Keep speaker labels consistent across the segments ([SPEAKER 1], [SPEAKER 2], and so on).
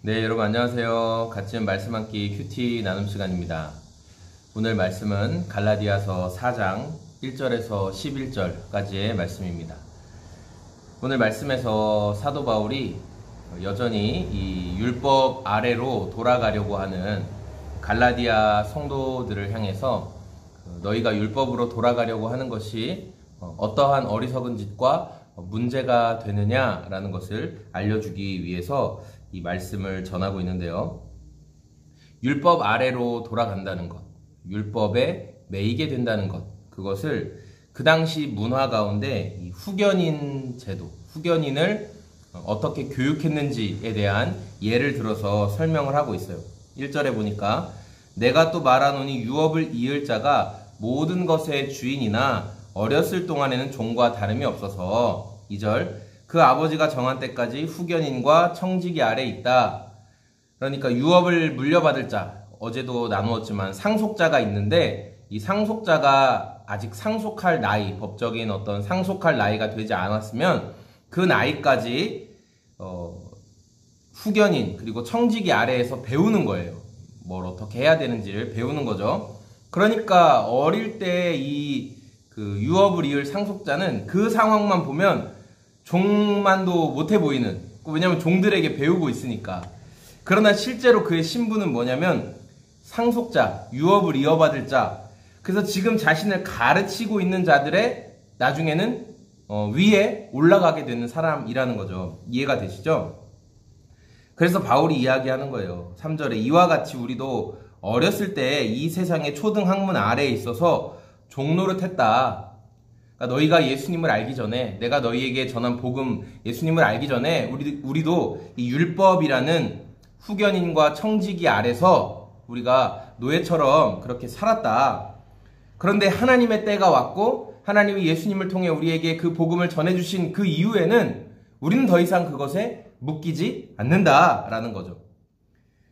[SPEAKER 1] 네, 여러분 안녕하세요. 같이 말씀 한 끼 큐티 나눔 시간입니다. 오늘 말씀은 갈라디아서 4장 1절에서 11절까지의 말씀입니다. 오늘 말씀에서 사도 바울이 여전히 이 율법 아래로 돌아가려고 하는 갈라디아 성도들을 향해서 너희가 율법으로 돌아가려고 하는 것이 어떠한 어리석은 짓과 문제가 되느냐라는 것을 알려주기 위해서 이 말씀을 전하고 있는데요. 율법 아래로 돌아간다는 것, 율법에 매이게 된다는 것, 그것을 그 당시 문화 가운데 이 후견인 제도, 후견인을 어떻게 교육했는지에 대한 예를 들어서 설명을 하고 있어요. 1절에 보니까 내가 또 말하노니 유업을 이을 자가 모든 것의 주인이나 어렸을 동안에는 종과 다름이 없어서 2절 그 아버지가 정한 때까지 후견인과 청지기 아래 있다. 그러니까 유업을 물려받을 자, 어제도 나누었지만 상속자가 있는데 이 상속자가 아직 상속할 나이, 법적인 어떤 상속할 나이가 되지 않았으면 그 나이까지 후견인 그리고 청지기 아래에서 배우는 거예요. 뭘 어떻게 해야 되는지를 배우는 거죠. 그러니까 어릴 때 이 유업을 이을 상속자는 그 상황만 보면 종만도 못해 보이는, 왜냐면 종들에게 배우고 있으니까. 그러나 실제로 그의 신분은 뭐냐면 상속자, 유업을 이어받을 자. 그래서 지금 자신을 가르치고 있는 자들의 나중에는 위에 올라가게 되는 사람이라는 거죠. 이해가 되시죠? 그래서 바울이 이야기하는 거예요. 3절에 이와 같이 우리도 어렸을 때 이 세상의 초등 학문 아래에 있어서 종노릇했다. 그러니까 너희가 예수님을 알기 전에, 내가 너희에게 전한 복음 예수님을 알기 전에 우리도 이 율법이라는 후견인과 청지기 아래서 우리가 노예처럼 그렇게 살았다. 그런데 하나님의 때가 왔고 하나님이 예수님을 통해 우리에게 그 복음을 전해주신 그 이후에는 우리는 더 이상 그것에 묶이지 않는다라는 거죠.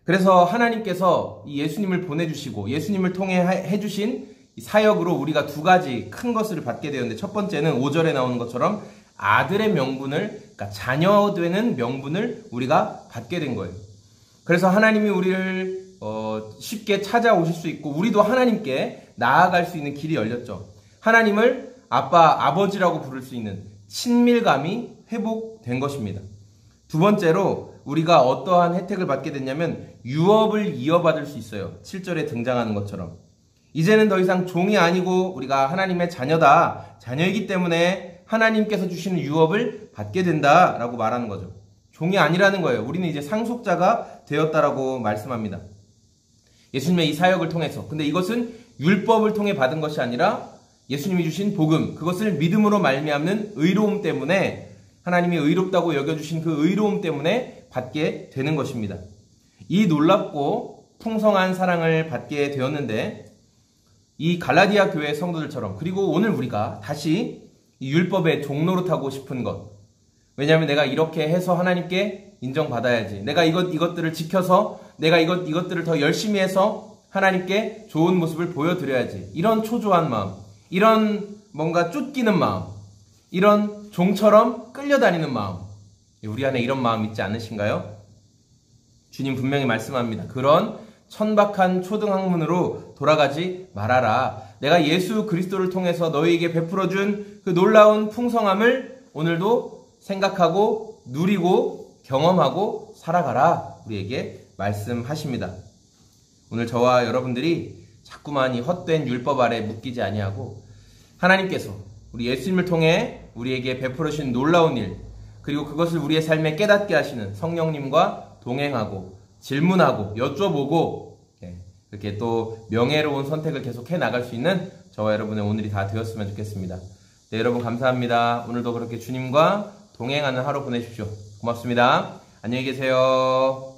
[SPEAKER 1] 그래서 하나님께서 이 예수님을 보내주시고 예수님을 통해 해주신 이 사역으로 우리가 두 가지 큰 것을 받게 되었는데, 첫 번째는 5절에 나오는 것처럼 아들의 명분을, 그러니까 자녀 되는 명분을 우리가 받게 된 거예요. 그래서 하나님이 우리를 쉽게 찾아오실 수 있고 우리도 하나님께 나아갈 수 있는 길이 열렸죠. 하나님을 아빠, 아버지라고 부를 수 있는 친밀감이 회복된 것입니다. 두 번째로 우리가 어떠한 혜택을 받게 됐냐면 유업을 이어받을 수 있어요. 7절에 등장하는 것처럼. 이제는 더 이상 종이 아니고 우리가 하나님의 자녀다. 자녀이기 때문에 하나님께서 주시는 유업을 받게 된다라고 말하는 거죠. 종이 아니라는 거예요. 우리는 이제 상속자가 되었다라고 말씀합니다. 예수님의 이 사역을 통해서. 근데 이것은 율법을 통해 받은 것이 아니라 예수님이 주신 복음, 그것을 믿음으로 말미암는 의로움 때문에, 하나님이 의롭다고 여겨주신 그 의로움 때문에 받게 되는 것입니다. 이 놀랍고 풍성한 사랑을 받게 되었는데, 이 갈라디아 교회 성도들처럼, 그리고 오늘 우리가 다시 이 율법의 종노릇하고 싶은 것. 왜냐하면 내가 이렇게 해서 하나님께 인정받아야지. 내가 이것들을 지켜서 내가 이것들을 더 열심히 해서 하나님께 좋은 모습을 보여드려야지. 이런 초조한 마음, 이런 뭔가 쫓기는 마음, 이런 종처럼 끌려다니는 마음. 우리 안에 이런 마음 있지 않으신가요? 주님 분명히 말씀합니다. 그런 천박한 초등학문으로 돌아가지 말아라. 내가 예수 그리스도를 통해서 너희에게 베풀어준 그 놀라운 풍성함을 오늘도 생각하고 누리고 경험하고 살아가라. 우리에게 말씀하십니다. 오늘 저와 여러분들이 자꾸만 이 헛된 율법 아래 묶이지 아니하고 하나님께서 우리 예수님을 통해 우리에게 베풀어주신 놀라운 일, 그리고 그것을 우리의 삶에 깨닫게 하시는 성령님과 동행하고 질문하고 여쭤보고 이렇게 또 명예로운 선택을 계속 해나갈 수 있는 저와 여러분의 오늘이 다 되었으면 좋겠습니다. 네, 여러분 감사합니다. 오늘도 그렇게 주님과 동행하는 하루 보내십시오. 고맙습니다. 안녕히 계세요.